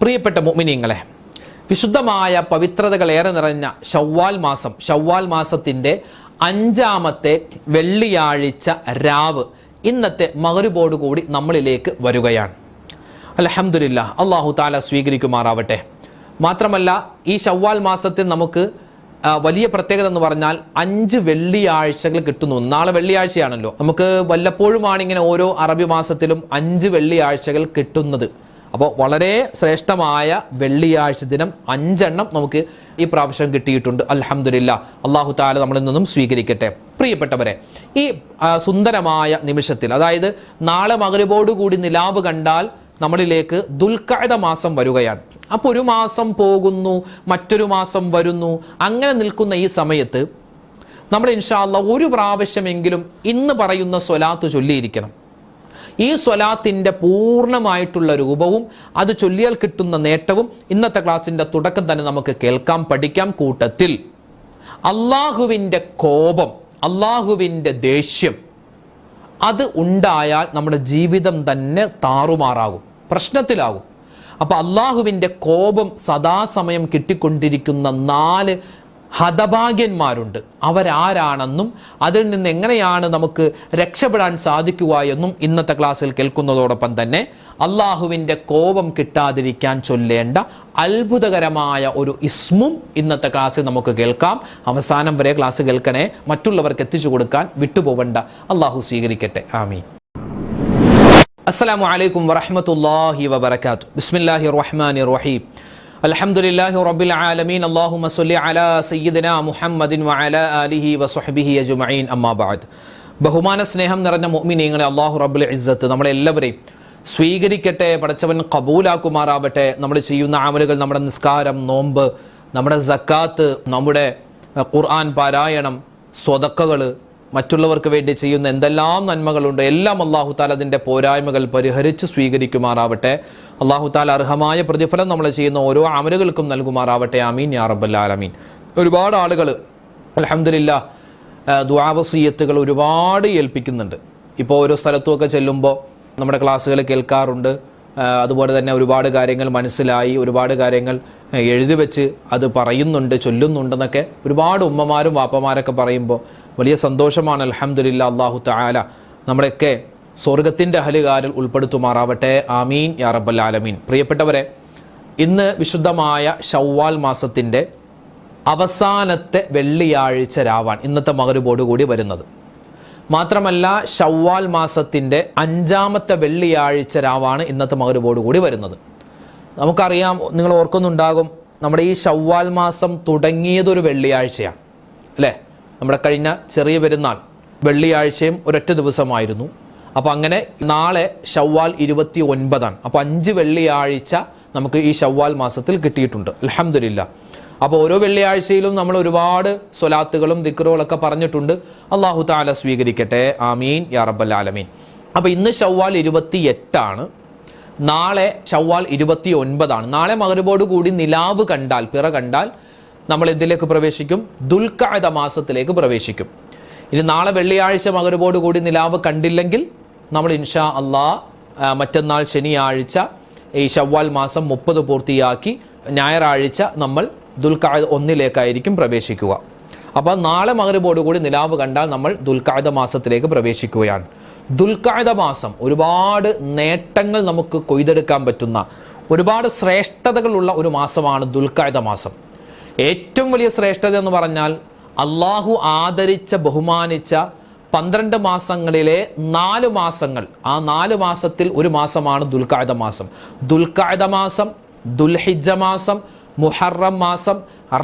പ്രിയപ്പെട്ട മുഅ്മിനീങ്ങളെ, വിശുദ്ധമായ പവിത്രതകളേറെ നിറഞ്ഞ ഷവ്വാൽ മാസത്തിൻ്റെ 5-ാമത്തെ വെള്ളിയാഴ്ച രാവ് ഇന്നത്തെ മഗ്‌രിബോടുകൂടി നമ്മളിലേക്ക് വരികയാണ്. അൽഹംദുലില്ലാഹ്, അല്ലാഹു തആല സ്വീകരിക്കുമാറാവട്ടെ. മാത്രമല്ല, ഈ ഷവ്വാൽ മാസത്തിൽ നമുക്ക് വലിയ പ്രത്യേകത എന്ന് പറഞ്ഞാൽ 5 വെള്ളിയാഴ്ചകൾ കിട്ടുന്നു. നാളെ വെള്ളിയാഴ്ചയാണല്ലോ. നമുക്ക് വല്ലപ്പോഴുമാണ് ഇങ്ങനെ ഓരോ അറബി മാസത്തിലും 5 വെള്ളിയാഴ്ചകൾ കിട്ടുന്നത്. അപ്പോൾ വളരെ ശ്രേഷ്ഠമായ വെള്ളിയാഴ്ച ദിനം 5 എണ്ണം നമുക്ക് ഈ പ്രാവശ്യം കിട്ടിയിട്ടുണ്ട്. അൽഹംദുലില്ലാഹ്, അല്ലാഹു തആല നമ്മളിൽ നിന്നും സ്വീകരിക്കട്ടെ. പ്രിയപ്പെട്ടവരെ, ഈ സുന്ദരമായ നിമിഷത്തിൽ, അതായത് നാളെ മഗ്‌രിബോടുകൂടി നിലാവ് കണ്ടാൽ നമ്മളിലേക്ക് ദുൽഖഅദ മാസം വരികയാണ്. അപ്പോൾ ഒരു മാസം പോകുന്നു, മറ്റൊരു മാസം വരുന്നു. അങ്ങനെ നിൽക്കുന്ന ഈ സമയത്ത് നമ്മൾ ഇൻഷാ അല്ലാഹ് ഒരു പ്രാവശ്യമെങ്കിലും ഇന്ന് പറയുന്ന സ്വലാത്ത് ചൊല്ലിയിരിക്കണം. ഈ സ്വലാത്തിൻ്റെ പൂർണ്ണമായിട്ടുള്ള രൂപവും അത് ചൊല്ലിയാൽ കിട്ടുന്ന നേട്ടവും ഇന്നത്തെ ക്ലാസ്സിൻ്റെ തുടക്കം തന്നെ നമുക്ക് കേൾക്കാം, പഠിക്കാം. കൂട്ടത്തിൽ അള്ളാഹുവിൻ്റെ കോപം, അള്ളാഹുവിൻ്റെ ദേഷ്യം അത് ഉണ്ടായാൽ നമ്മുടെ ജീവിതം തന്നെ താറുമാറാകും, പ്രശ്നത്തിലാകും. അപ്പോൾ അള്ളാഹുവിൻ്റെ കോപം സദാസമയം കിട്ടിക്കൊണ്ടിരിക്കുന്ന 4 ഹതഭാഗ്യന്മാരുണ്ട്. അവരാരാണെന്നും അതിൽ നിന്ന് എങ്ങനെയാണ് നമുക്ക് രക്ഷപ്പെടാൻ സാധിക്കുക എന്നും ഇന്നത്തെ ക്ലാസ്സിൽ കേൾക്കുന്നതോടൊപ്പം തന്നെ അള്ളാഹുവിൻ്റെ കോപം കിട്ടാതിരിക്കാൻ ചൊല്ലേണ്ട അത്ഭുതകരമായ ഒരു ഇസ്മും ഇന്നത്തെ ക്ലാസ്സിൽ നമുക്ക് കേൾക്കാം. അവസാനം വരെ ക്ലാസ് കേൾക്കണേ, മറ്റുള്ളവർക്ക് എത്തിച്ചു കൊടുക്കാൻ വിട്ടുപോകണ്ട. അള്ളാഹു സ്വീകരിക്കട്ടെ. ആമീൻ. അസ്സലാമു അലൈക്കും വറഹ്മത്തുള്ളാഹി വബറകാതുഹു. ബിസ്മില്ലാഹിർ റഹ്മാനിർ റഹീം. അൽഹംദുലില്ലാഹി റബ്ബിൽ ആലമീൻ. അല്ലാഹുമ്മ സ്വല്ലി അലാ സയ്യിദിനാ മുഹമ്മദിൻ വഅലാ ആലിഹി വസ്വഹ്ബിഹി അജ്മഈൻ. അമ്മാ ബഅദ്. ബഹുമാന സ്നേഹം നിറഞ്ഞ മുഅ്മിനീങ്ങളെ, അല്ലാഹു റബ്ബുൽ ഇസ്സത്ത് നമ്മളെല്ലാവരെയും സ്വീകരിക്കട്ടെ, പടച്ചവൻ ഖബൂലാക്കുമാറാവട്ടെ. നമ്മൾ ചെയ്യുന്ന അമലുകൾ, നമ്മുടെ നിസ്കാരം, നോമ്പ്, നമ്മുടെ സക്കാത്ത്, നമ്മുടെ ഖുർആൻ പാരായണം, സ്വതക്കകൾ, മറ്റുള്ളവർക്ക് വേണ്ടി ചെയ്യുന്ന എന്തെല്ലാം നന്മകളുണ്ട് എല്ലാം അല്ലാഹു തആല അതിൻ്റെ പോരായ്മകൾ പരിഹരിച്ച് സ്വീകരിക്കുമാറാവട്ടെ. അല്ലാഹു തആല അർഹമായ പ്രതിഫലം നമ്മൾ ചെയ്യുന്ന ഓരോ അമലുകൾക്കും നൽകുമാറാവട്ടെ. ആമീൻ യാ റബ്ബൽ ആലമീൻ. ഒരുപാട് ആളുകൾ അൽഹംദുലില്ലാഹ് ദുആ വസിയത്തുകൾ ഒരുപാട് ഏൽപ്പിക്കുന്നുണ്ട്. ഇപ്പോൾ ഓരോ സ്ഥലത്തുമൊക്കെ ചെല്ലുമ്പോൾ നമ്മുടെ ക്ലാസ്സുകൾ കേൾക്കാറുണ്ട്. അതുപോലെ തന്നെ ഒരുപാട് കാര്യങ്ങൾ മനസ്സിലായി, ഒരുപാട് കാര്യങ്ങൾ എഴുതി വെച്ച് അത് പറയുന്നുണ്ട്, ചൊല്ലുന്നുണ്ടെന്നൊക്കെ ഒരുപാട് ഉമ്മമാരും വാപ്പമാരൊക്കെ പറയുമ്പോൾ വലിയ സന്തോഷമാണ്. അൽഹംദുലില്ലാഹ്, അല്ലാഹു തആല നമ്മളെയൊക്കെ സ്വർഗത്തിൻ്റെ അഹലുകാരിൽ ഉൾപ്പെടുത്തുമാറാവട്ടെ. ആമീൻ യാ റബ്ബൽ ആലമീൻ. പ്രിയപ്പെട്ടവരെ, ഇന്ന് വിശുദ്ധമായ ഷവ്വാൽ മാസത്തിൻ്റെ അവസാനത്തെ വെള്ളിയാഴ്ച രാവാണ് ഇന്നത്തെ മഗ്‌രിബോടുകൂടി വരുന്നത്. മാത്രമല്ല, ഷവ്വാൽ മാസത്തിൻ്റെ 5-ാമത്തെ വെള്ളിയാഴ്ച രാവാണ് ഇന്നത്തെ മഗ്‌രിബോടുകൂടി വരുന്നത്. നമുക്കറിയാം, നിങ്ങൾ ഓർക്കുന്നുണ്ടാകും, നമ്മുടെ ഈ ഷവ്വാൽ മാസം തുടങ്ങിയതൊരു വെള്ളിയാഴ്ചയാണ് അല്ലേ? നമ്മുടെ കഴിഞ്ഞ ചെറിയ പെരുന്നാൾ വെള്ളിയാഴ്ചയും ഒരൊറ്റ ദിവസമായിരുന്നു. അപ്പോൾ അങ്ങനെ നാളെ ഷവ്വാൽ 29ആണ്. അപ്പോൾ 5 വെള്ളിയാഴ്ച നമുക്ക് ഈ ഷവ്വാൽ മാസത്തിൽ കിട്ടിയിട്ടുണ്ട്. അൽഹംദുലില്ലാഹ്. അപ്പോൾ ഓരോ വെള്ളിയാഴ്ചയിലും നമ്മൾ ഒരുപാട് സ്വലാത്തുകളും ദിക്റുകളൊക്കെ പറഞ്ഞിട്ടുണ്ട്. അല്ലാഹു തആല സ്വീകരിക്കട്ടെ. ആമീൻ യാ റബ്ബൽ ആലമീൻ. അപ്പോൾ ഇന്ന് ഷവ്വാൽ 28ആണ്. നാളെ ഷവ്വാൽ 29ആണ്. നാളെ മഗ്‌രിബോടുകൂടി നിലാവ് കണ്ടാൽ, പിറ കണ്ടാൽ നമ്മൾ എന്തിലേക്ക് പ്രവേശിക്കും? ദുൽഖഅദ മാസത്തിലേക്ക് പ്രവേശിക്കും. ഇനി നാളെ വെള്ളിയാഴ്ച മഗ്‌രിബോടുകൂടി നിലാവ് കണ്ടില്ലെങ്കിൽ നമ്മൾ ഇൻഷാ അല്ലാഹ് മറ്റന്നാൾ ശനിയാഴ്ച ഈ ഷവ്വാൽ മാസം 30 പൂർത്തിയാക്കി ഞായറാഴ്ച നമ്മൾ ദുൽഖഅദ 1ലേക്കായിരിക്കും പ്രവേശിക്കുക. അപ്പോൾ നാളെ മഗ്‌രിബോടുകൂടി നിലാവ് കണ്ടാൽ നമ്മൾ ദുൽഖഅദ മാസത്തിലേക്ക് പ്രവേശിക്കുകയാണ്. ദുൽഖഅദ മാസം ഒരുപാട് നേട്ടങ്ങൾ നമുക്ക് കൊയ്തെടുക്കാൻ പറ്റുന്ന, ഒരുപാട് ശ്രേഷ്ഠതകളുള്ള ഒരു മാസമാണ് ദുൽഖഅദ മാസം. ഏറ്റവും വലിയ ശ്രേഷ്ഠത എന്ന് പറഞ്ഞാൽ അള്ളാഹു ആദരിച്ച, ബഹുമാനിച്ച 12 മാസങ്ങളിലെ 4 മാസങ്ങൾ, ആ 4 മാസത്തിൽ ഒരു മാസമാണ് ദുൽഖഅദ മാസം. ദുൽഖഅദ മാസം, ദുൽഹിജ്ജ മാസം, മുഹറം മാസം,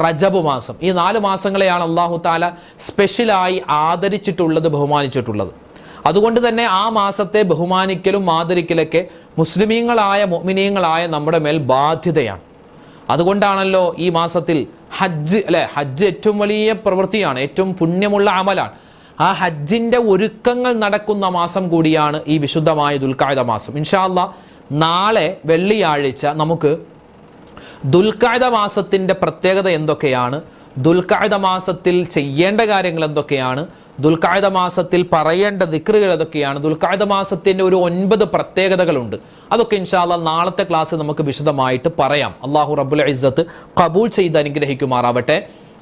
റജബ് മാസം, ഈ 4 മാസങ്ങളെയാണ് അല്ലാഹു തആല സ്പെഷ്യലായി ആദരിച്ചിട്ടുള്ളത്, ബഹുമാനിച്ചിട്ടുള്ളത്. അതുകൊണ്ട് തന്നെ ആ മാസത്തെ ബഹുമാനിക്കലും ആദരിക്കലൊക്കെ മുസ്ലിമീങ്ങളായ, മുഅ്മിനീങ്ങളായ നമ്മുടെ മേൽ ബാധ്യതയാണ്. അതുകൊണ്ടാണല്ലോ ഈ മാസത്തിൽ ഹജ്ജ്, അല്ലെ, ഹജ്ജ് ഏറ്റവും വലിയ പ്രവൃത്തിയാണ്, ഏറ്റവും പുണ്യമുള്ള അമലാണ്. ആ ഹജ്ജിന്റെ ഒരുക്കങ്ങൾ നടക്കുന്ന മാസം കൂടിയാണ് ഈ വിശുദ്ധമായ ദുൽഖഅദ മാസം. ഇൻഷാ അല്ലാഹ് നാളെ വെള്ളിയാഴ്ച നമുക്ക് ദുൽഖഅദ മാസത്തിന്റെ പ്രത്യേകത എന്തൊക്കെയാണ്, ദുൽഖഅദ മാസത്തിൽ ചെയ്യേണ്ട കാര്യങ്ങൾ എന്തൊക്കെയാണ്, ദുൽഖഅദ മാസത്തിൽ പറയേണ്ട ദിക്റുകൾ ഏതൊക്കെയാണ്, ദുൽഖഅദ മാസത്തിന്റെ ഒരു 9 പ്രത്യേകതകളുണ്ട്. അതൊക്കെ ഇൻഷാ അല്ലാഹ് നാളത്തെ ക്ലാസ് നമുക്ക് വിശദമായിട്ട് പറയാം. അല്ലാഹു റബ്ബുൽ ഇസ്സത്ത് ഖബൂൽ ചെയ്ത് അനുഗ്രഹിക്കുമാറാവട്ടെ.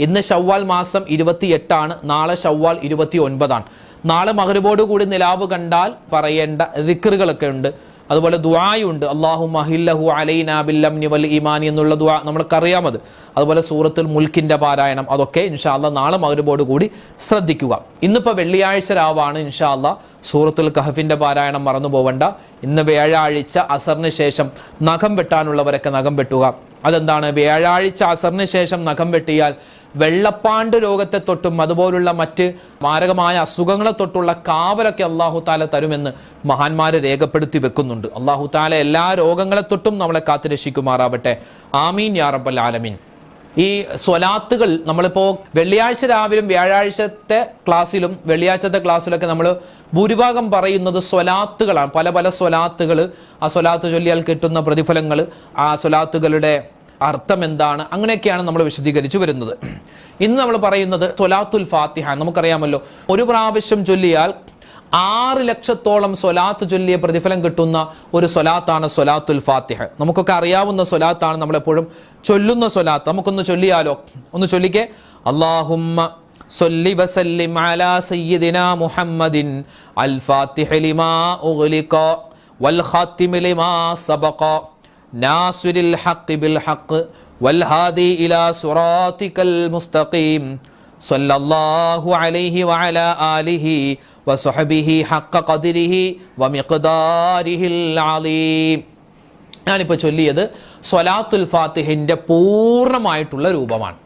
ഇന്ന് ശവ്വാൽ മാസം 28 ആണ്, നാളെ ശവ്വാൽ 29 ആണ്. നാളെ മഗ്രിബോട് കൂടി നിലാവ് കണ്ടാൽ പറയേണ്ട ദിക്റുകളൊക്കെ ഉണ്ട്. അതുപോലെ ദുആയുണ്ട്, അല്ലാഹുമ്മ അഹില്ലഹു അലൈനാ ബിൽ അംനി വൽ ഈമാൻ എന്നുള്ള ദുആ നമ്മൾക്കറിയാമത്. അതുപോലെ സൂറത്തുൽ മുൽക്കിന്റെ പാരായണം, അതൊക്കെ ഇൻഷാ അല്ലാഹ് നാളെ മഗ്രിബോട് കൂടി ശ്രദ്ധിക്കുക. ഇന്നിപ്പോൾ വെള്ളിയാഴ്ച രാവാണ്, ഇൻഷാ അല്ലാഹ് സൂറത്തുൽ കഹഫിന്റെ പാരായണം മറന്നു പോവണ്ട. ഇന്ന് വ്യാഴാഴ്ച അസറിന് ശേഷം നഖം വെട്ടാനുള്ളവരൊക്കെ നഖം വെട്ടുക. അതെന്താണ്, വ്യാഴാഴ്ച അസറിന് ശേഷം നഖം വെട്ടിയാൽ വെള്ളപ്പാണ്ട് രോഗത്തെ തൊട്ടും അതുപോലുള്ള മറ്റ് മാരകമായ അസുഖങ്ങളെ തൊട്ടുള്ള കാവലൊക്കെ അല്ലാഹു താല തരുമെന്ന് മഹാന്മാരെ രേഖപ്പെടുത്തി വെക്കുന്നുണ്ട്. അല്ലാഹു താല എല്ലാ രോഗങ്ങളെ തൊട്ടും നമ്മളെ കാത്തുരക്ഷിക്കുമാറാവട്ടെ. ആമീൻ യാ റബ്ബൽ ആലമീൻ. ഈ സ്വലാത്തുകൾ നമ്മളിപ്പോൾ വെള്ളിയാഴ്ച രാവിലും വ്യാഴാഴ്ചത്തെ ക്ലാസ്സിലും വെള്ളിയാഴ്ചത്തെ ക്ലാസ്സിലൊക്കെ നമ്മൾ ഭൂരിഭാഗം പറയുന്നത് സ്വലാത്തുകളാണ്. പല പല സ്വലാത്തുകൾ, ആ സ്വലാത്ത് ചൊല്ലിയാൽ കിട്ടുന്ന പ്രതിഫലങ്ങൾ, ആ സ്വലാത്തുകളുടെ അർത്ഥം എന്താണ്, അങ്ങനെയൊക്കെയാണ് നമ്മൾ വിശദീകരിച്ചു വരുന്നത്. ഇന്ന് നമ്മൾ പറയുന്നത് സ്വലാത്തുൽ ഫാത്തിഹ. നമുക്കറിയാമല്ലോ, ഒരു പ്രാവശ്യം ചൊല്ലിയാൽ 6 ലക്ഷത്തോളം സ്വലാത്ത് ചൊല്ലിയ പ്രതിഫലം കിട്ടുന്ന ഒരു സ്വലാത്താണ് സ്വലാത്തുൽ ഫാത്തിഹ. നമുക്കൊക്കെ അറിയാവുന്ന സ്വലാത്താണ്, നമ്മളെപ്പോഴും ചൊല്ലുന്ന സ്വലാത്ത്. നമുക്കൊന്ന് ചൊല്ലിയാലോ? ഒന്ന് ചൊല്ലിക്കേ. അല്ലാഹുമ്മ സ്വല്ലി വസല്ലിം അലാ സയ്യിദിനാ മുഹമ്മദിൻ അൽ ഫാത്തിഹ ലിമാ ഉഗ്ലിഖ വൽ ഖാതിമി ലിമാ സബഖ നാസിറിൽ ഹഖ് ബിൽ ഹഖ് വൽ ഹാദി ഇലാ സിറാത്തിക്കൽ മുസ്തഖീം സല്ലല്ലാഹു അലൈഹി വഅലാ ആലിഹി വസഹബിഹി ഹഖ ഖദ്രിഹി വമിഖ്ദാരിഹിൽ അലീം. ഞാനിപ്പോൾ ചൊല്ലിയത് സ്വലാത്തുൽ ഫാത്തിഹിന്റെ പൂർണ്ണമായിട്ടുള്ള രൂപമാണ്.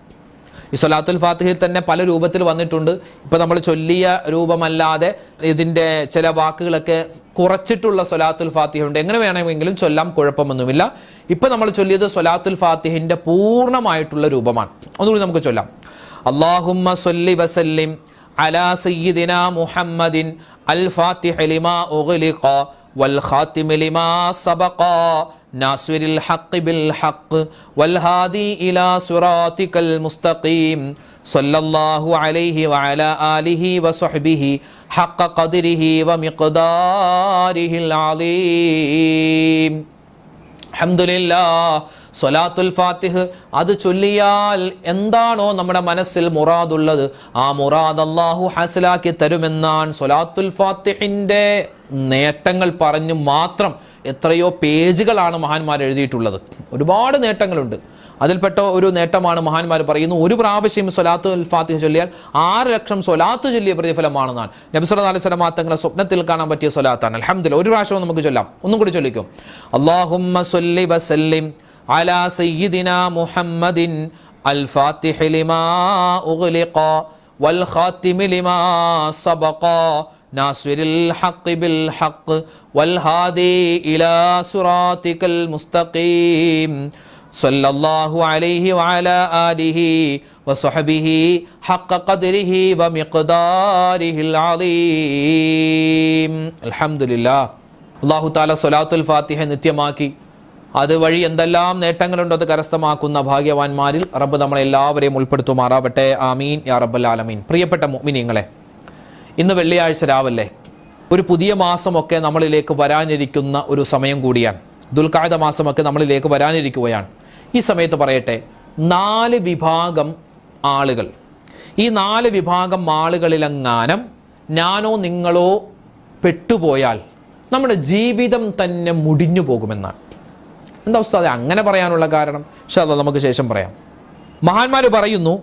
ഈ സ്വലാത്തുൽ ഫാത്തിഹയിൽ തന്നെ പല രൂപത്തിൽ വന്നിട്ടുണ്ട്. ഇപ്പൊ നമ്മൾ ചൊല്ലിയ രൂപമല്ലാതെ ഇതിന്റെ ചില വാക്കുകളൊക്കെ കുറച്ചിട്ടുള്ള സ്വലാത്തുൽ ഫാത്തിഹ ഉണ്ട്. എങ്ങനെ വേണമെങ്കിലും ചൊല്ലാം, കുഴപ്പമൊന്നുമില്ല. ഇപ്പൊ നമ്മൾ ചൊല്ലിയത് സ്വലാത്തുൽ ഫാത്തിഹിന്റെ പൂർണ്ണമായിട്ടുള്ള രൂപമാണ്. ഒന്നുകൂടി നമുക്ക് ചൊല്ലാം. അല്ലാഹുമ്മ സ്വല്ലി വസല്ലിം അലാ സയ്യിദിനാ മുഹമ്മദിൻ അൽ ഫാത്തിഹ ലിമാ ഉഗ്ലിഖ വൽ ഖാതിമി ലിമാ സബഖ നാസിറിൽ ഹഖ് ബിൽ ഹഖ് വൽ ഹാദി ഇലാ സിറാത്തിക്കൽ മുസ്തഖീം സല്ലല്ലാഹു അലൈഹി വഅലാ ആലിഹി വസഹ്ബിഹി ഹഖ ഖദ്രിഹി വമിഖ്ദാരിഹിൽ അലീം. അൽഹംദുലില്ലാഹ്. സ്വലാത്തുൽ ഫാത്തിഹ് അത് ചൊല്ലിയാൽ എന്താണോ നമ്മുടെ മനസ്സിൽ മുറാദുള്ളത്, ആ മുറാദ് അല്ലാഹു ഹാസിലാക്കി തരുമെന്നാണ് സ്വലാത്തുൽ ഫാത്തിഹിന്റെ നേട്ടങ്ങൾ പറഞ്ഞു മാത്രം എത്രയോ പേജുകളാണ് മഹാന്മാർ എഴുതിയിട്ടുള്ളത്. ഒരുപാട് നേട്ടങ്ങളുണ്ട്. അതിൽപ്പെട്ട ഒരു നേട്ടമാണ് മഹാന്മാർ പറയുന്നു, ഒരു പ്രാവശ്യം സ്വലാത്തുൽ ഫാത്തിഹ ചൊല്ലിയാൽ 6 ലക്ഷം സ്വലാത്ത് ചൊല്ലിയ പ്രതിഫലമാണെന്നാണ്. നബി സല്ലല്ലാഹു അലൈഹി വസല്ലം തങ്ങളെ സ്വപ്നത്തിൽ കാണാൻ പറ്റിയ സ്വലാത്താണ്. അൽഹംദുലില്ലാഹ്. ഒരു പ്രാവശ്യം നമുക്ക് ചൊല്ലാം. ഒന്നും കൂടി ചൊല്ലിക്കും. അല്ലാഹുമ്മ സ്വല്ലി വസല്ലിം അലാ സയ്യിദിനാ മുഹമ്മദിൻ അൽ ഫാത്തിഹ ലിമാ ഉഗ്ലിഖ വൽ ഖാതിമി ലിമാ സബഖ നാസിറിൽ ഹഖ് ബിൽ ഹഖ് വൽ ഹാദി ഇലാ സിറാത്തിക്കൽ മുസ്തഖീം സല്ലല്ലാഹു അലൈഹി വഅലാ ആലിഹി വസഹ്ബിഹി ഹഖ ഖദ്രിഹി വമിഖ്ദാരിഹിൽ അലീം. അൽഹംദുലില്ലാഹ്. അല്ലാഹു തആല സ്വലാത്തുൽ ഫാത്തിഹ നിത്യമാക്കി അതുവഴി എന്തെല്ലാം നേട്ടങ്ങളുണ്ടോ അത് കരസ്ഥമാക്കുന്ന ഭാഗ്യവാന്മാരിൽ റബ്ബ് നമ്മളെല്ലാവരെയും ഉൾപ്പെടുത്തുമാറാവട്ടെ. ആമീൻ യാ റബ്ബൽ ആലമീൻ. പ്രിയപ്പെട്ട മുഅ്മിനീങ്ങളെ, ഇന്ന് വെള്ളിയാഴ്ച രാവല്ലേ, ഒരു പുതിയ മാസമൊക്കെ നമ്മളിലേക്ക് വരാനിരിക്കുന്ന ഒരു സമയം കൂടിയാണ്. ദുൽഖഅദ മാസമൊക്കെ നമ്മളിലേക്ക് വരാനിരിക്കുകയാണ്. ഈ സമയത്ത് പറയട്ടെ, 4 വിഭാഗം ആളുകൾ, ഈ 4 വിഭാഗം ആളുകളിലെങ്ങാനും ഞാനോ നിങ്ങളോ പെട്ടുപോയാൽ നമ്മുടെ ജീവിതം തന്നെ മുടിഞ്ഞു പോകുമെന്നാണ്. എന്താ ഉസ്താദേ അങ്ങനെ പറയാനുള്ള കാരണം? ഇൻഷാ അല്ലാഹ് നമുക്ക് ശേഷം പറയാം. മഹാന്മാർ പറയുന്നു,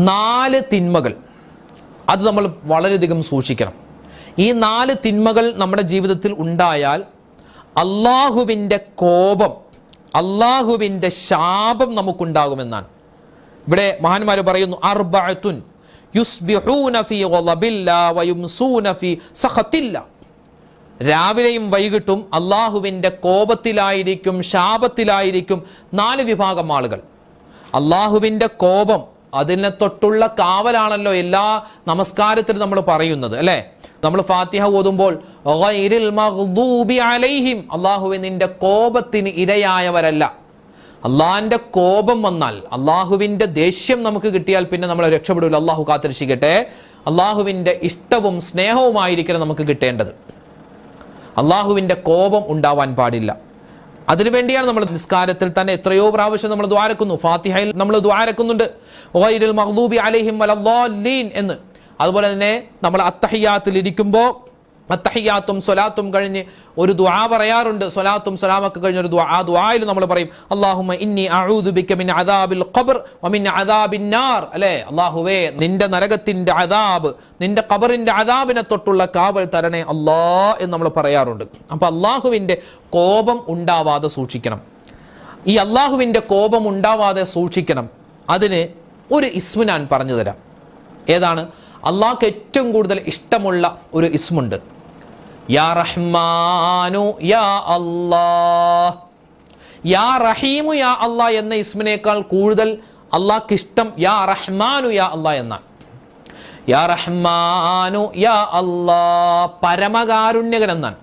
4 തിന്മകൾ അത് നമ്മൾ വളരെയധികം സൂക്ഷിക്കണം. ഈ 4 തിന്മകൾ നമ്മുടെ ജീവിതത്തിൽ ഉണ്ടായാൽ അള്ളാഹുവിൻ്റെ കോപം, അള്ളാഹുവിൻ്റെ ശാപം നമുക്കുണ്ടാകുമെന്നാണ്. ഇവിടെ മഹാന്മാർ പറയുന്നു, അർബഅത്തുൻ യുസ്ബിഹൂന ഫീ ഗളബില്ലാ വയുംസൂന ഫീ സഖത്തില്ലാ. രാവിലെയും വൈകിട്ടും അള്ളാഹുവിൻ്റെ കോപത്തിലായിരിക്കും, ശാപത്തിലായിരിക്കും 4 വിഭാഗം ആളുകൾ. അള്ളാഹുവിൻ്റെ കോപം, അതിനെ തൊട്ടുള്ള കാവലാണല്ലോ എല്ലാ നമസ്കാരത്തിലും നമ്മൾ പറയുന്നത്, അല്ലേ? നമ്മൾ ഫാത്തിഹ ഓതുമ്പോൾ ഗൈറിൽ മഗ്ദൂബി അലൈഹിം, അള്ളാഹുവേ നിന്റെ കോപത്തിന് ഇരയായവരല്ല. അള്ളാഹിന്റെ കോപം വന്നാൽ, അള്ളാഹുവിന്റെ ദേഷ്യം നമുക്ക് കിട്ടിയാൽ പിന്നെ നമ്മൾ രക്ഷപ്പെടില്ല. അള്ളാഹു കാത്തിരക്ഷിക്കട്ടെ. അള്ളാഹുവിൻ്റെ ഇഷ്ടവും സ്നേഹവുമായിരിക്കണം നമുക്ക് കിട്ടേണ്ടത്. അള്ളാഹുവിൻ്റെ കോപം ഉണ്ടാവാൻ പാടില്ല. അതിനുവേണ്ടിയാണ് നമ്മൾ നിസ്കാരത്തിൽ തന്നെ എത്രയോ പ്രാവശ്യം നമ്മൾ ദ്വാരക്കുന്നു. ഫാത്തിഹയിൽ നമ്മൾ ദ്വാരക്കുന്നുണ്ട് ഗൈറിൽ മഗ്ദൂബി അലൈഹിം വലദ്ദാല്ലീൻ എന്ന്. അതുപോലെ തന്നെ നമ്മൾ അത്തഹിയാത്തിൽ ഇരിക്കുമ്പോൾ അത്തഹിയാത്തും സ്വലാത്തും കഴിഞ്ഞ് ഒരു ദുആ പറയാറുണ്ട്. സ്വലാത്തും സലാമൊക്കെ കഴിഞ്ഞ ഒരു ദുആ, ആ ദുആയിൽ നമ്മൾ പറയും അല്ലാഹുമ്മ ഇന്നി അഊദു ബിക മിൻ അദാബിൽ ഖബ്ർ വമിൻ അദാബിൻ നാർ. അല്ലേ, അല്ലാഹുവേ നിന്റെ നരകത്തിന്റെ അദാബ്, നിന്റെ ഖബറിന്റെ അദാബിനെ തൊട്ടുള്ള കാവൽ തരണേ അല്ലാ എന്ന് നമ്മൾ പറയാറുണ്ട്. അപ്പൊ അല്ലാഹുവിന്റെ കോപം ഉണ്ടാവാതെ സൂക്ഷിക്കണം. ഈ അല്ലാഹുവിന്റെ കോപം ഉണ്ടാവാതെ സൂക്ഷിക്കണം. അതിന് ഒരു ഇസ്മ ഞാൻ പറഞ്ഞു തരാം. ഏതാണ്? അള്ളാഹ്ക്ക് ഏറ്റവും കൂടുതൽ ഇഷ്ടമുള്ള ഒരു ഇസ്മുണ്ട്. യാ റഹ്മാനു യാ അല്ലാഹ്. യാ റഹീമു യാ അല്ലാഹ് എന്ന ഇസ്മിനേക്കാൾ കൂടുതൽ അള്ളാഹ്ക്ക് ഇഷ്ടം യാ റഹ്മാനു യാ അല്ലാഹ് എന്നാണ്. യാ റഹ്മാനു യാ അല്ലാഹ്, പരമകാരുണ്യകൻ എന്നാണ്.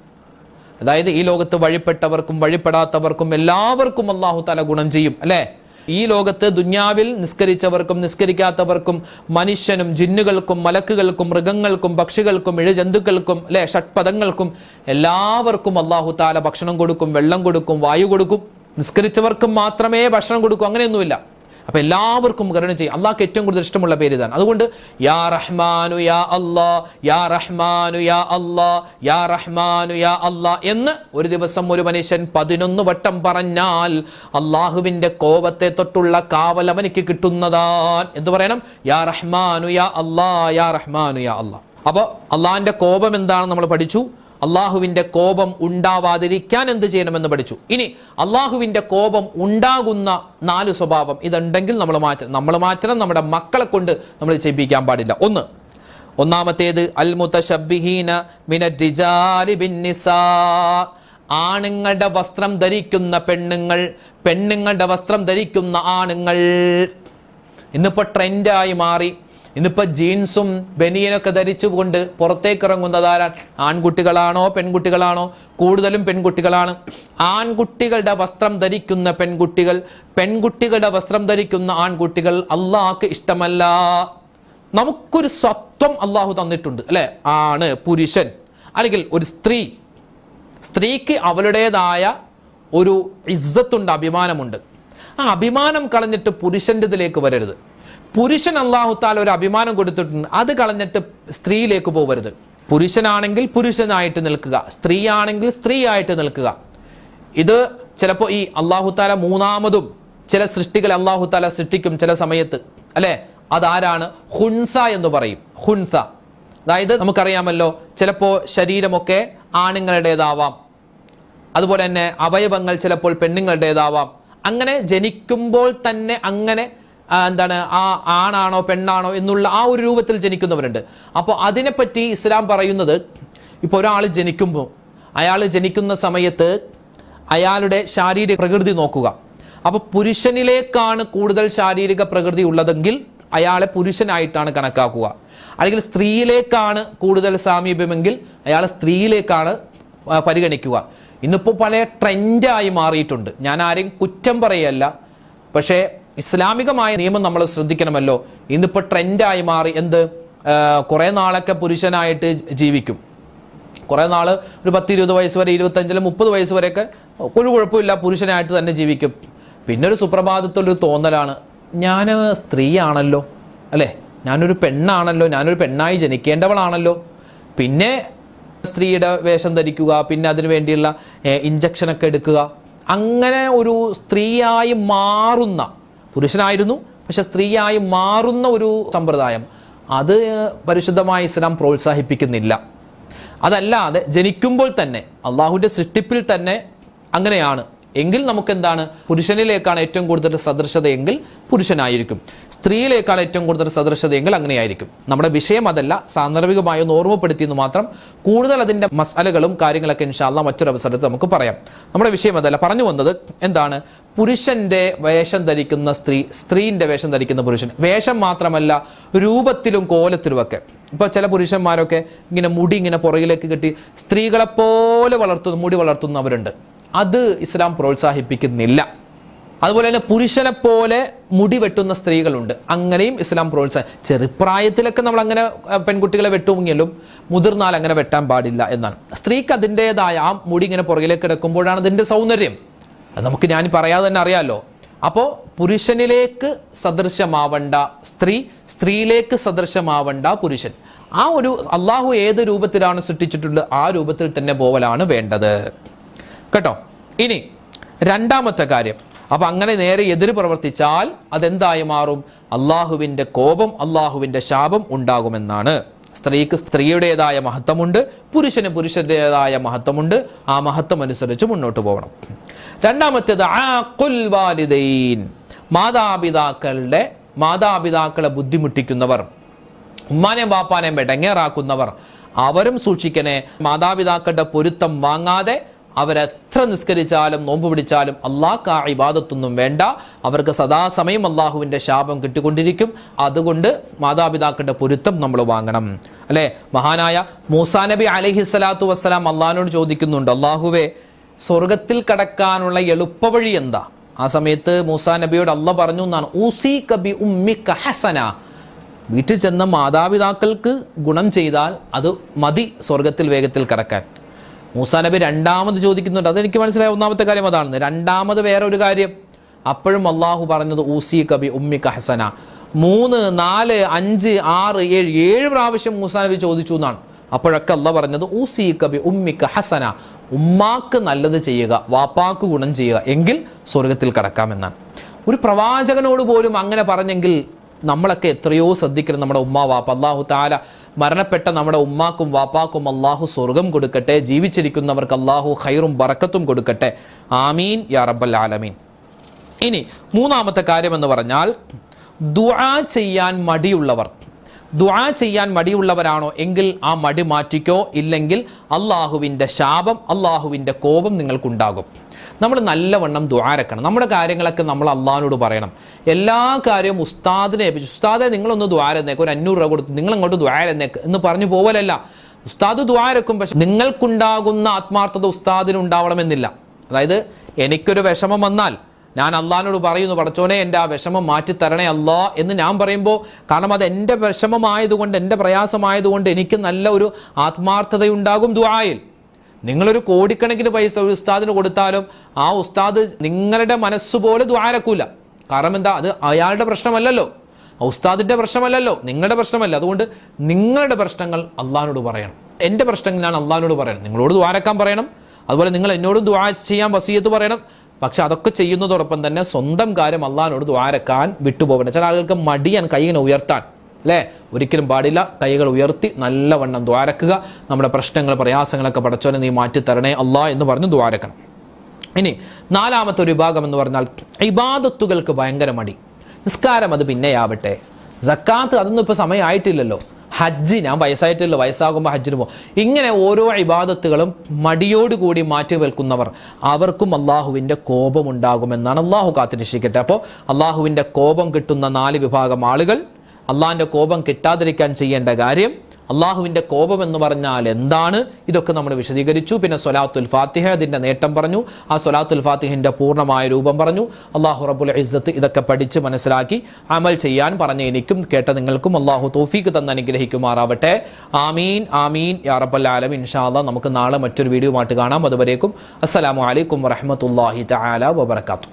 അതായത് ഈ ലോകത്ത് വഴിപ്പെട്ടവർക്കും വഴിപ്പെടാത്തവർക്കും എല്ലാവർക്കും അല്ലാഹു തആല ഗുണം ചെയ്യും. അല്ലേ, ഈ ലോകത്ത് ദുന്യാവിൽ നിസ്കരിച്ചവർക്കും നിസ്കരിക്കാത്തവർക്കും മനുഷ്യനും ജിന്നുകൾക്കും മലക്കുകൾക്കും മൃഗങ്ങൾക്കും പക്ഷികൾക്കും ഇഴജന്തുക്കൾക്കും അല്ലെ ഷഡ്പദങ്ങൾക്കും എല്ലാവർക്കും അല്ലാഹു തആല ഭക്ഷണം കൊടുക്കും, വെള്ളം കൊടുക്കും, വായു കൊടുക്കും. നിസ്കരിച്ചവർക്കും മാത്രമേ ഭക്ഷണം കൊടുക്കൂ, അങ്ങനെയൊന്നുമില്ല. അപ്പൊ എല്ലാവർക്കും കരുണ ചെയ്യും. അള്ളാഹ്ക്ക് ഏറ്റവും കൂടുതൽ ഇഷ്ടമുള്ള പേര് ഇതാണ്. അതുകൊണ്ട് യാ റഹ്മാനു യാ അല്ലാഹ്, യാ റഹ്മാനു യാ അല്ലാഹ്, യാ റഹ്മാനു യാ അല്ലാഹ് എന്ന് ഒരു ദിവസം ഒരു മനുഷ്യൻ 11 വട്ടം പറഞ്ഞാൽ അള്ളാഹുവിന്റെ കോപത്തെ തൊട്ടുള്ള കാവൽ അവനിക്ക് കിട്ടുന്നതാണ്. എന്ത് പറയണം? യാ റഹ്മാനു യാ അല്ലാഹ്, യാ റഹ്മാനു യാ അല്ലാഹ്. അപ്പൊ അള്ളാഹിന്റെ കോപം എന്താണെന്ന് നമ്മൾ പഠിച്ചു. അള്ളാഹുവിന്റെ കോപം ഉണ്ടാവാതിരിക്കാൻ എന്ത് ചെയ്യണമെന്ന് പഠിച്ചു. ഇനി അള്ളാഹുവിന്റെ കോപം ഉണ്ടാകുന്ന 4 സ്വഭാവം ഇതുണ്ടെങ്കിൽ നമ്മൾ മാറ്റണം. നമ്മുടെ മക്കളെ കൊണ്ട് നമ്മൾ ചെയ്യിപ്പിക്കാൻ പാടില്ല. ഒന്നാമത്തേത് അൽ മുതശബ്ബിഹീന മിനർ റിജാലി ബിന്നിസാ. ആണുങ്ങളുടെ വസ്ത്രം ധരിക്കുന്ന പെണ്ണുങ്ങൾ, പെണ്ണുങ്ങളുടെ വസ്ത്രം ധരിക്കുന്ന ആണുങ്ങൾ. ഇന്നിപ്പോ ട്രെൻഡായി മാറി. ഇന്നിപ്പോ ജീൻസും ബനിയനൊക്കെ ധരിച്ചുകൊണ്ട് പുറത്തേക്ക് ഇറങ്ങുന്നതാരാണ്? ആൺകുട്ടികളാണോ പെൺകുട്ടികളാണോ? കൂടുതലും പെൺകുട്ടികളാണ്. ആൺകുട്ടികളുടെ വസ്ത്രം ധരിക്കുന്ന പെൺകുട്ടികൾ, പെൺകുട്ടികളുടെ വസ്ത്രം ധരിക്കുന്ന ആൺകുട്ടികൾ അള്ളാഹ്ക്ക് ഇഷ്ടമല്ല. നമുക്കൊരു സ്വത്വം അള്ളാഹു തന്നിട്ടുണ്ട്, അല്ലെ? ആണ്, പുരുഷൻ അല്ലെങ്കിൽ ഒരു സ്ത്രീ. സ്ത്രീക്ക് അവളുടേതായ ഒരു ഇസ്സത്തുണ്ട്, അഭിമാനമുണ്ട്. ആ അഭിമാനം കളഞ്ഞിട്ട് പുരുഷന്റെ ഇതിലേക്ക് വരരുത്. പുരുഷൻ അല്ലാഹു തആല ഒരു അഭിമാനം കൊടുത്തിട്ടുണ്ട്, അത് കളഞ്ഞിട്ട് സ്ത്രീയിലേക്ക് പോകരുത്. പുരുഷനാണെങ്കിൽ പുരുഷനായിട്ട് നിൽക്കുക, സ്ത്രീ ആണെങ്കിൽ സ്ത്രീ ആയിട്ട് നിൽക്കുക. ഇത് ചിലപ്പോൾ ഈ അല്ലാഹു തആല മൂന്നാമതും ചില സൃഷ്ടികളെ അല്ലാഹു തആല സൃഷ്ടിക്കും ചില സമയത്ത്, അല്ലെ? അതാരാണ്? ഹുൻസ എന്ന് പറയും. ഹുൻസ, അതായത് നമുക്കറിയാമല്ലോ, ചിലപ്പോ ശരീരമൊക്കെ ആണുങ്ങളുടേതാവാം, അതുപോലെ തന്നെ അവയവങ്ങൾ ചിലപ്പോൾ പെണ്ണുങ്ങളുടേതാവാം. അങ്ങനെ ജനിക്കുമ്പോൾ തന്നെ അങ്ങനെ എന്താണ്, ആ ആണാണോ പെണ്ണാണോ എന്നുള്ള ആ ഒരു രൂപത്തിൽ ജനിക്കുന്നവരുണ്ട്. അപ്പോൾ അതിനെപ്പറ്റി ഇസ്ലാം പറയുന്നത്, ഇപ്പോൾ ഒരാൾ ജനിക്കുമ്പോൾ അയാൾ ജനിക്കുന്ന സമയത്ത് അയാളുടെ ശാരീരിക പ്രകൃതി നോക്കുക. അപ്പോൾ പുരുഷനിലേക്കാണ് കൂടുതൽ ശാരീരിക പ്രകൃതി ഉള്ളതെങ്കിൽ അയാളെ പുരുഷനായിട്ടാണ് കണക്കാക്കുക. അല്ലെങ്കിൽ സ്ത്രീയിലേക്കാണ് കൂടുതൽ സാമീപ്യമെങ്കിൽ അയാളെ സ്ത്രീയിലേക്കാണ് പരിഗണിക്കുക. ഇന്നിപ്പോൾ പല ട്രെൻഡായി മാറിയിട്ടുണ്ട്. ഞാൻ ആരെയും കുറ്റം പറയല്ല, പക്ഷേ ഇസ്ലാമികമായ നിയമം നമ്മൾ ശ്രദ്ധിക്കണമല്ലോ. ഇന്നിപ്പോൾ ട്രെൻഡായി മാറി എന്ത്, കുറെ നാളൊക്കെ പുരുഷനായിട്ട് ജീവിക്കും, കുറെ നാള് ഒരു 10-20 വയസ്സ് വരെ, 25-30 വയസ്സ് വരെയൊക്കെ ഒരു കുഴപ്പമില്ല, പുരുഷനായിട്ട് തന്നെ ജീവിക്കും. പിന്നെ ഒരു സുപ്രഭാതത്തിലൊരു തോന്നലാണ്, ഞാൻ സ്ത്രീയാണല്ലോ, അല്ലെ? ഞാനൊരു പെണ്ണാണല്ലോ, ഞാനൊരു പെണ്ണായി ജനിക്കേണ്ടവളാണല്ലോ. പിന്നെ സ്ത്രീയുടെ വേഷം ധരിക്കുക, പിന്നെ അതിനു വേണ്ടിയുള്ള ഇഞ്ചക്ഷനൊക്കെ എടുക്കുക. അങ്ങനെ ഒരു സ്ത്രീയായി മാറുന്ന, പുരുഷനായിരുന്നു പക്ഷെ സ്ത്രീയായി മാറുന്ന ഒരു സമ്പ്രദായം, അത് പരിശുദ്ധമായ ഇസ്ലാം പ്രോത്സാഹിപ്പിക്കുന്നില്ല. അതല്ലാതെ ജനിക്കുമ്പോൾ തന്നെ അള്ളാഹുവിന്റെ സൃഷ്ടിപ്പിൽ തന്നെ അങ്ങനെയാണ് എങ്കിൽ നമുക്ക് എന്താണ്, പുരുഷനിലേക്കാണ് ഏറ്റവും കൂടുതൽ സദൃശതയെങ്കിൽ പുരുഷനായിരിക്കും, സ്ത്രീയിലേക്കാണ് ഏറ്റവും കൂടുതൽ സദൃശതയെങ്കിൽ അങ്ങനെയായിരിക്കും. നമ്മുടെ വിഷയം അതല്ല, സാന്ദർഭികമായി ഒന്ന് ഓർമ്മപ്പെടുത്തിയെന്ന് മാത്രം. കൂടുതൽ അതിന്റെ മസാലകളും കാര്യങ്ങളൊക്കെ ഇൻഷാ അല്ലാഹ് മറ്റൊരു അവസരത്തിൽ നമുക്ക് പറയാം. നമ്മുടെ വിഷയം അതല്ല. പറഞ്ഞു വന്നത് എന്താണ്, പുരുഷന്റെ വേഷം ധരിക്കുന്ന സ്ത്രീ, സ്ത്രീന്റെ വേഷം ധരിക്കുന്ന പുരുഷൻ. വേഷം മാത്രമല്ല, രൂപത്തിലും കോലത്തിലുമൊക്കെ. ഇപ്പൊ ചില പുരുഷന്മാരൊക്കെ ഇങ്ങനെ മുടി ഇങ്ങനെ പുറകിലേക്ക് കെട്ടി സ്ത്രീകളെപ്പോലെ മുടി വളർത്തുന്നവരുണ്ട്. അത് ഇസ്ലാം പ്രോത്സാഹിപ്പിക്കുന്നില്ല. അതുപോലെ തന്നെ പുരുഷനെ പോലെ മുടി വെട്ടുന്ന സ്ത്രീകളുണ്ട്, അങ്ങനെയും ഇസ്ലാം ചെറുപ്രായത്തിലൊക്കെ നമ്മൾ അങ്ങനെ പെൺകുട്ടികളെ വെട്ടുമെങ്കിലും മുതിർന്നാൽ അങ്ങനെ വെട്ടാൻ പാടില്ല എന്നാണ്. സ്ത്രീക്ക് അതിൻ്റെതായ ആ മുടി ഇങ്ങനെ പുറകിലേക്ക് കിടക്കുമ്പോഴാണ് അതിൻ്റെ സൗന്ദര്യം. അത് നമുക്ക് ഞാൻ പറയാതെ തന്നെ അറിയാമല്ലോ. അപ്പോൾ പുരുഷനിലേക്ക് സദൃശമാവണ്ട സ്ത്രീ, സ്ത്രീയിലേക്ക് സദൃശമാവണ്ട പുരുഷൻ. ആ ഒരു അള്ളാഹു ഏത് രൂപത്തിലാണ് സൃഷ്ടിച്ചിട്ടുള്ളത് ആ രൂപത്തിൽ തന്നെ പോവലാണ് വേണ്ടത് കേട്ടോ. ഇനി രണ്ടാമത്തെ കാര്യം, അപ്പൊ അങ്ങനെ നേരെ എതിര് പ്രവർത്തിച്ചാൽ അതെന്തായി മാറും? അള്ളാഹുവിന്റെ കോപം, അള്ളാഹുവിന്റെ ശാപം ഉണ്ടാകുമെന്നാണ്. സ്ത്രീക്ക് സ്ത്രീയുടേതായ മഹത്വമുണ്ട്, പുരുഷന് പുരുഷന്റേതായ മഹത്വമുണ്ട്. ആ മഹത്വം അനുസരിച്ച് മുന്നോട്ട് പോകണം. രണ്ടാമത്തേത് ആഖുൽ വാലിദൈൻ, മാതാപിതാക്കളെ ബുദ്ധിമുട്ടിക്കുന്നവർ, ഉമ്മാനെയും ബാപ്പാനെയും ബെടങ്ങേറാക്കുന്നവർ, അവരും സൂക്ഷിക്കണേ. മാതാപിതാക്കളുടെ പൊരുത്തം വാങ്ങാതെ അവരെത്ര നിസ്കരിച്ചാലും നോമ്പ് പിടിച്ചാലും അള്ളാഹ്ക്ക് ആ ഇബാദത്തൊന്നും വേണ്ട, അവർക്ക് സദാസമയം അള്ളാഹുവിന്റെ ശാപം കിട്ടിക്കൊണ്ടിരിക്കും. അതുകൊണ്ട് മാതാപിതാക്കളുടെ പൊരുത്തം നമ്മൾ വാങ്ങണം അല്ലെ. മഹാനായ മൂസാ നബി അലൈഹിസ്സലാത്തു വസ്സലാം അള്ളാഹിനോട് ചോദിക്കുന്നുണ്ട്, അള്ളാഹുവേ സ്വർഗത്തിൽ കടക്കാനുള്ള എളുപ്പവഴി എന്താ? ആ സമയത്ത് മൂസാ നബിയോട് അള്ളാഹ് പറഞ്ഞു എന്നാണ്, ഊസീക ബി ഉമ്മിക ഹസന, വീട്ടിൽ ചെന്ന മാതാപിതാക്കൾക്ക് ഗുണം ചെയ്താൽ അത് മതി സ്വർഗത്തിൽ വേഗത്തിൽ കടക്കാൻ. മൂസാ നബി രണ്ടാമത് ചോദിക്കുന്നുണ്ട്, അതെനിക്ക് മനസ്സിലായ ഒന്നാമത്തെ കാര്യം അതാണ്. രണ്ടാമത് വേറെ ഒരു കാര്യം, അപ്പോഴും അള്ളാഹു പറഞ്ഞത് ഊസീക ബി ഉമ്മിക ഹസന. 3, 4, 5, 6, 7 പ്രാവശ്യം മൂസാ നബി ചോദിച്ചു എന്നാണ്. അപ്പോഴൊക്കെ അള്ളാഹ് പറഞ്ഞത് ഊസീക ബി ഉമ്മിക ഹസന, ഉമ്മാക്ക് നല്ലത് ചെയ്യുക, വാപ്പാക്ക് ഗുണം ചെയ്യുക, എങ്കിൽ സ്വർഗത്തിൽ കടക്കാമെന്നാണ്. ഒരു പ്രവാചകനോട് പോലും അങ്ങനെ പറഞ്ഞെങ്കിൽ നമ്മളൊക്കെ എത്രയോ ശ്രദ്ധിക്കണം. നമ്മുടെ ഉമ്മ വാപ്പ, അള്ളാഹു താല മരണപ്പെട്ട നമ്മുടെ ഉമ്മാക്കും വാപ്പാക്കും അള്ളാഹു സ്വർഗം കൊടുക്കട്ടെ, ജീവിച്ചിരിക്കുന്നവർക്ക് അള്ളാഹു ഖൈറും ബറക്കത്തും കൊടുക്കട്ടെ. ആമീൻ യാ റബ്ബൽ ആലമീൻ. ഇനി മൂന്നാമത്തെ കാര്യം എന്ന് പറഞ്ഞാൽ ദുആ ചെയ്യാൻ മടിയുള്ളവരാണോ എങ്കിൽ ആ മടി മാറ്റിക്കോ, ഇല്ലെങ്കിൽ അള്ളാഹുവിൻ്റെ ശാപം, അള്ളാഹുവിൻ്റെ കോപം നിങ്ങൾക്കുണ്ടാകും. നമ്മൾ നല്ലവണ്ണം ദുആരക്കണം. നമ്മുടെ കാര്യങ്ങളൊക്കെ നമ്മൾ അള്ളാഹിനോട് പറയണം. എല്ലാ കാര്യവും ഉസ്താദിനെ ഏൽപ്പിച്ചു, ഉസ്താദെ നിങ്ങളൊന്ന് ദുആരന്നേക്ക്, ഒരു 500 രൂപ കൊടുത്ത് നിങ്ങൾ അങ്ങോട്ട് ദുആരന്നേക്ക് എന്ന് പറഞ്ഞു പോവലല്ല. ഉസ്താദ് ദുആരക്കും, പക്ഷെ നിങ്ങൾക്കുണ്ടാകുന്ന ആത്മാർത്ഥത ഉസ്താദിന് ഉണ്ടാവണമെന്നില്ല. അതായത് എനിക്കൊരു വിഷമം വന്നാൽ ഞാൻ അള്ളാഹിനോട് പറയുന്നു, പടച്ചോനെ എൻ്റെ ആ വിഷമം മാറ്റി തരണേ അല്ലാ എന്ന് ഞാൻ പറയുമ്പോൾ, കാരണം അത് എൻ്റെ വിഷമമായതുകൊണ്ട്, എൻ്റെ പ്രയാസമായതുകൊണ്ട് എനിക്ക് നല്ല ഒരു ആത്മാർത്ഥതയുണ്ടാകും ദുആയിൽ. നിങ്ങളൊരു കോടിക്കണക്കിന് പൈസ ഒരു ഉസ്താദിന് കൊടുത്താലും ആ ഉസ്താദ് നിങ്ങളുടെ മനസ്സുപോലെ ദുആരക്കൂല. കാരണം എന്താ? അത് അയാളുടെ പ്രശ്നമല്ലല്ലോ, ഉസ്താദിന്റെ പ്രശ്നമല്ലല്ലോ, നിങ്ങളുടെ പ്രശ്നമല്ല. അതുകൊണ്ട് നിങ്ങളുടെ പ്രശ്നങ്ങൾ അള്ളാഹിനോട് പറയണം. എൻ്റെ പ്രശ്നങ്ങൾ ഞാൻ അള്ളാഹിനോട് പറയണം. നിങ്ങളോട് ദുആരക്കാൻ പറയണം, അതുപോലെ നിങ്ങൾ എന്നോടും ദുആ ചെയ്യാൻ വസിയത്ത് പറയണം. പക്ഷെ അതൊക്കെ ചെയ്യുന്നതോടൊപ്പം തന്നെ സ്വന്തം കാര്യം അള്ളാഹിനോട് ദുആരക്കാൻ വിട്ടുപോകണം. ചില ആളുകൾക്ക് മടിയാൻ കൈയിനെ ഉയർത്താൻ അല്ലേ, ഒരിക്കലും പാടില്ല. കൈകൾ ഉയർത്തി നല്ലവണ്ണം ദ്വാരക്കുക. നമ്മുടെ പ്രശ്നങ്ങൾ പ്രയാസങ്ങളൊക്കെ പടച്ചോനെ നീ മാറ്റി തരണേ അല്ലാ എന്ന് പറഞ്ഞ് ദ്വാരക്കണം. ഇനി നാലാമത്തെ ഒരു വിഭാഗം എന്ന് പറഞ്ഞാൽ ഇബാദത്തുകൾക്ക് ഭയങ്കര മടി. നിസ്കാരം അത് പിന്നെയാവട്ടെ, സക്കാത്ത് അതൊന്നും ഇപ്പോൾ സമയമായിട്ടില്ലല്ലോ, ഹജ്ജ് ഞാൻ വയസ്സായിട്ടില്ല, വയസ്സാകുമ്പോൾ ഹജ്ജിന് പോകും. ഇങ്ങനെ ഓരോ ഇബാദത്തുകളും മടിയോടുകൂടി മാറ്റി വെക്കുന്നവർ അവർക്കും അള്ളാഹുവിൻ്റെ കോപം ഉണ്ടാകുമെന്നാണ്. അള്ളാഹു കാത്തിരക്ഷിക്കട്ടെ. അപ്പോൾ അള്ളാഹുവിൻ്റെ കോപം കിട്ടുന്ന 4 വിഭാഗം ആളുകൾ, അള്ളാഹിൻ്റെ കോപം കിട്ടാതിരിക്കാൻ ചെയ്യേണ്ട കാര്യം, അള്ളാഹുവിൻ്റെ കോപം എന്ന് പറഞ്ഞാൽ എന്താണ്, ഇതൊക്കെ നമ്മൾ വിശദീകരിച്ചു. പിന്നെ സ്വലാത്തുൽ ഫാത്തിഹ, അതിൻ്റെ നേട്ടം പറഞ്ഞു. ആ സ്വലാത്തുൽ ഫാത്തിഹിൻ്റെ പൂർണ്ണമായ രൂപം പറഞ്ഞു. അള്ളാഹു റബ്ബുൽ ഇസ്സത്ത് ഇതൊക്കെ പഠിച്ച് മനസ്സിലാക്കി അമൽ ചെയ്യാൻ പറഞ്ഞ എനിക്കും കേട്ട നിങ്ങൾക്കും അള്ളാഹു തൗഫീഖ് തന്ന് അനുഗ്രഹിക്കുമാറാവട്ടെ. ആമീൻ ആമീൻ യാ റബ്ബൽ ആലമീൻ. ഇൻഷാ അല്ലാഹ് നമുക്ക് നാളെ മറ്റൊരു വീഡിയോ ആയിട്ട് കാണാം. അതുവരേക്കും അസ്സലാമു അലൈക്കും വറഹ്മത്തുള്ളാഹി തആല വബറകാതുഹു.